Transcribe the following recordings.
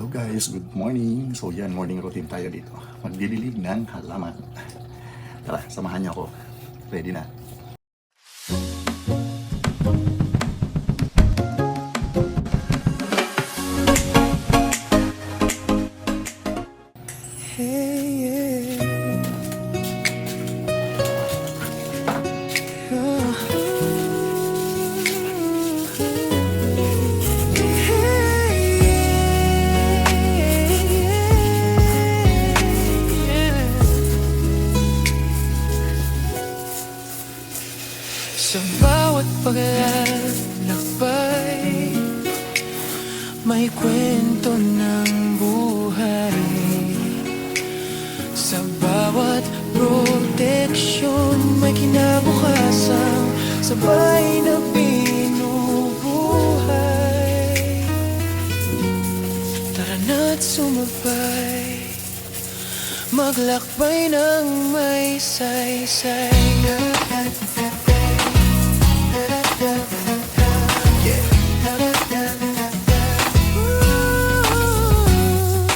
Hello guys, good morning. So yan, morning routine tayo dito. Magdidilig ng halaman. Tara, samahan niyo ako. Ready na. Sa bawat paglalakbay, may kwento ng buhay. Sa bawat proteksyon, may kinabukasan, sabay na binubuhay. Tara na't sumabay, maglakbay ng may saysay.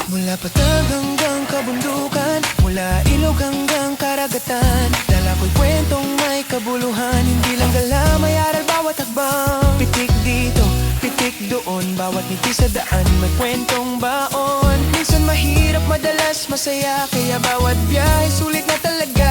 Mula patag hanggang kabundukan, mula ilog hanggang karagatan, dala ko'y kwentong may kabuluhan. Hindi lang gala, may aral bawat hakbang. Pitik dito, pitik doon, bawat ngiti sa daan may kwentong baon. Minsan mahirap, madalas masaya, kaya bawat biyahe sulit na talaga.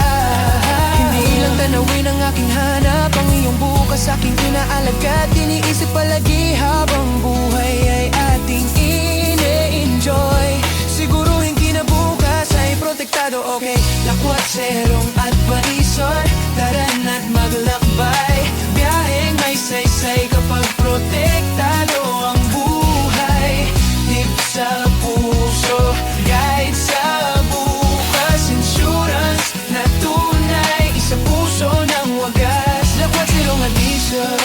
Hindi lang tanawin ang aking hanap, ang iyong bukas aking inaalagad. Iniisip palagi habang buhay ay ating ine-enjoy. Siguruhin kinabukas ay protektado, okay? Lakwat, serong at parisor, tara na't maglakbay. Biyaheng may saysay kapag protektado ang buhay. Tip sa puso, guide sa bukas, insurance na tunay, isa puso ng wagas. Lakwat, serong at parisor,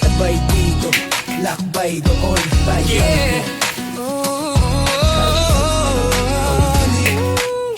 lakbay dito, lakbay doon, bayan.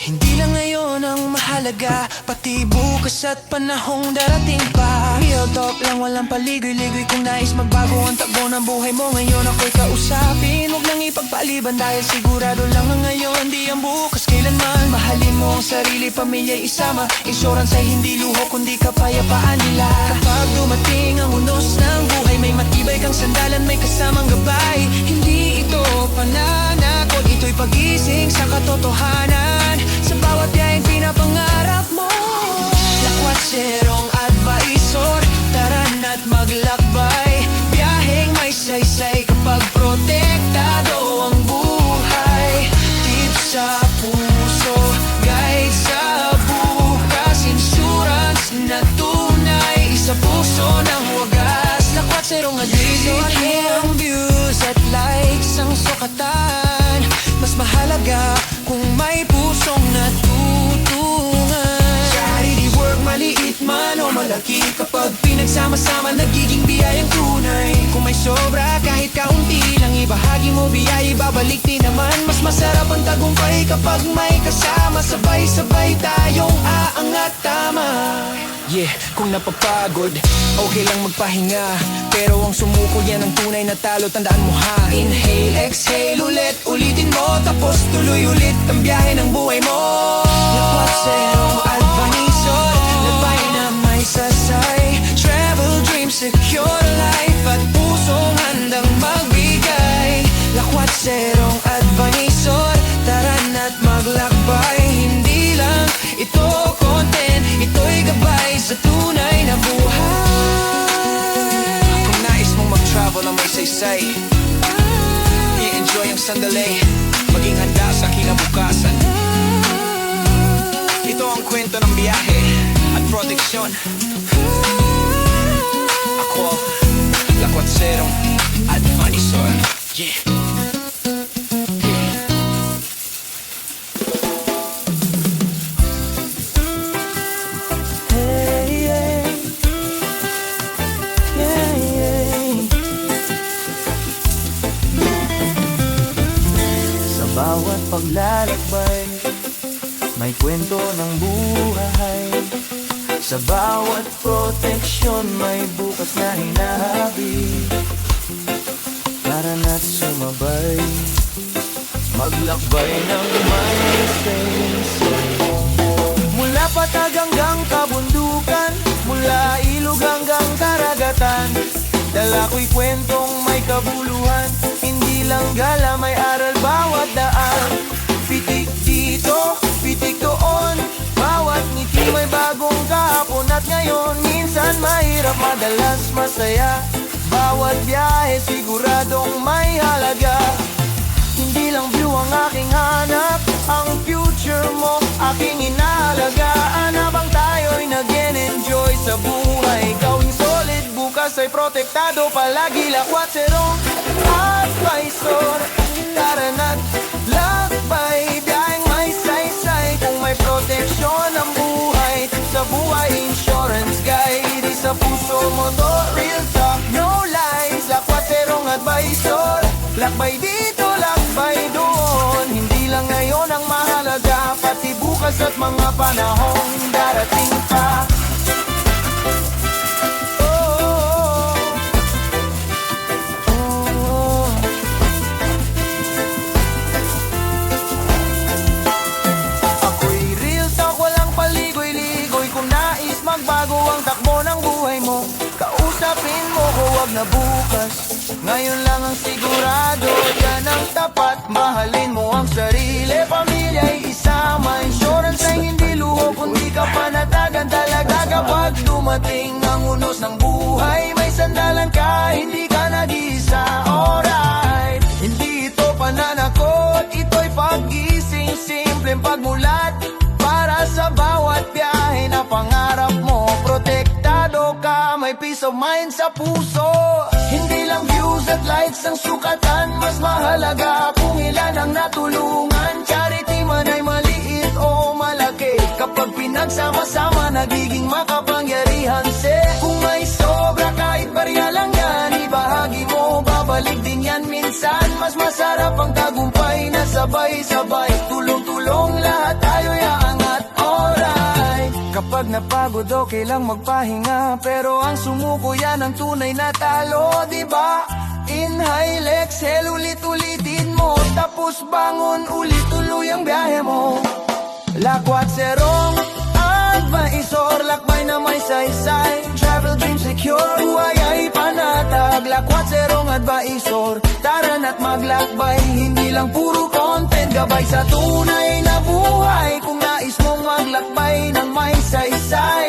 Hindi lang ngayon ang mahalaga, pati bukas at panahong darating pa. Real talk lang, walang paligoy-ligoy. Kung nais magbago ang takbo ng buhay mo, ngayon ako'y kausapin. Huwag lang ipagpaliban dahil sigurado lang ang ngayon, di ang bukas kailanman. Mahalin mo ang sarili, pamilya'y isama. Insurance ay hindi luho, kundi kapayapaan nila. Kapag dumating ang unos ng buhay, may matibay kang sandalan, may kasamang gabay. Hindi ito pananakot, ito'y pagising sa katotohanan. Sa bawat biyaheng pinapangarap mo, lakwat, serong advisor, tara na't maglakbay. Biyaheng may saysay kapag protektado ang buhay. Tip sa puso, guide sa bukas, insurance na tunay, isa puso ng wagas. Lakwat, serong advisor, ang views at likes ang sukatan. Mas mahalaga kung may pusong natutungan. Charity work, maliit man o malaki, kapag pinagsama-sama nagiging biyayang tunay. Kung may sobra kahit kaunti lang, ibahagi mo biyaya, babalik din naman. Mas masarap ang tagumpay kapag may kasama, sabay-sabay tayong aangat, tama. Yeah, kung napapagod, okay lang magpahinga, pero ang sumuko yan ang tunay na talo, tandaan mo ha. Inhale, exhale, ulit, ulitin mo, tapos tuloy ulit ang biyahe ng buhay mo. Lakwat, serong advisor, labay na may sasay. Travel, dream, secure life, at pusong handang magbigay. Lakwat, serong advisor, tara na't maglakbay. Hindi lang ito content, ito'y gabay sa tunay na buhay. Kung nais mong mag-travel na may saysay, i-enjoy ang sandali, maging handa sa kinabukasan. Ito ang kwento ng biyahe at proteksyon. Ako, lakwat, serong advisor. Yeah. Bawat paglalakbay, may kwento ng buhay. Sa bawat proteksyon, may bukas na hinahabig. Tara na't sumabay, maglakbay ng may saysay. Mula patag hanggang kabundukan, mula ilog hanggang karagatan, dala ko'y kwentong may kabuluhan, hindi lang gala, may aral bawat daan. Pitik dito, pitik doon, bawat ngiti may bagong kahapon at ngayon. Minsan mahirap, madalas masaya, bawat biyahe siguradong may halaga. Hindi lang view ang aking hanap, ang future mo aking inaalagaan. Habang tayo'y nag-enjoy sa buhay, gawing solid, bukas ay protektado palagi. Lakwatserong advisor, tara na't lakbay, biyaheng may saysay. Kung may proteksyon ang buhay, sa buhay insurance guide. Sa puso mo to, real talk, no lies. Lakwatserong advisor, lakbay dito, lakbay doon. Hindi lang ngayon ang mahalaga, pati bukas at mga panahong darating pa. Ako'y real talk, walang paligoy-ligoy. Kung nais magbago ang takbo ng buhay mo, kausapin mo ko, wag na bukas, ngayon lang ang sigurado. Yan ang tapat, mahalin mo ang sarili, pamilya'y isama. Insurance ay hindi luho, kundi kapanatagan talaga. Kapag dumating ang unos ng buhay, may sandalan ka, hindi ka nag-iisa. Alright, hindi ito pananakot, ito'y pag-gising, simpleng pagmulat para sa bawat biyahe na pangarap mo. Protektado ka, may peace of mind sa puso. Hindi lang views at likes ang sukatan, mas mahalaga kung ilan ang natulungan. Charity man ay maliit o malaki, kapag pinagsama-sama nagiging makapangyarihan. Kung may sobra kahit barya lang yan, ibahagi mo, babalik din yan minsan. Mas masarap ang tagumpay na sabay-sabay, tulong-tulong lahat tayo'y aangat. Alright, kapag napagod okay lang magpahinga, pero ang sumuko yan ang tunay na talo, diba? Inhale, exhale, ulit-ulitin mo, tapos bangon ulit, tuloy ang biyahe mo. Lakwatserong advisor, lakbay na may saysay, travel dream secure, buhay ay panatag. Lakwatserong advisor, tara na't maglakbay, hindi lang puro content, gabay sa tunay na buhay. Kung nais mong maglakbay ng may saysay,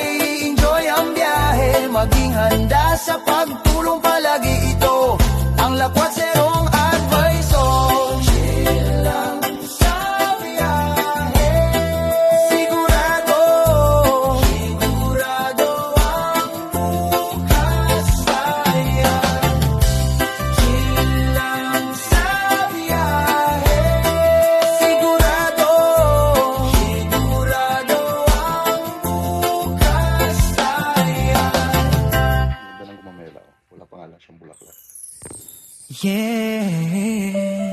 enjoy ang biyahe, maging handa sa pagtulong palagi. Ito ang Lakwatserong advisor. Chill lang sa biyahe, sigurado, sigurado ang bukas ay yan. Chill lang sa biyahe, sigurado, sigurado ang bukas ay yan. Ganda ng gumamela. Wala pa nga lang siyang bulaklak. Yeah.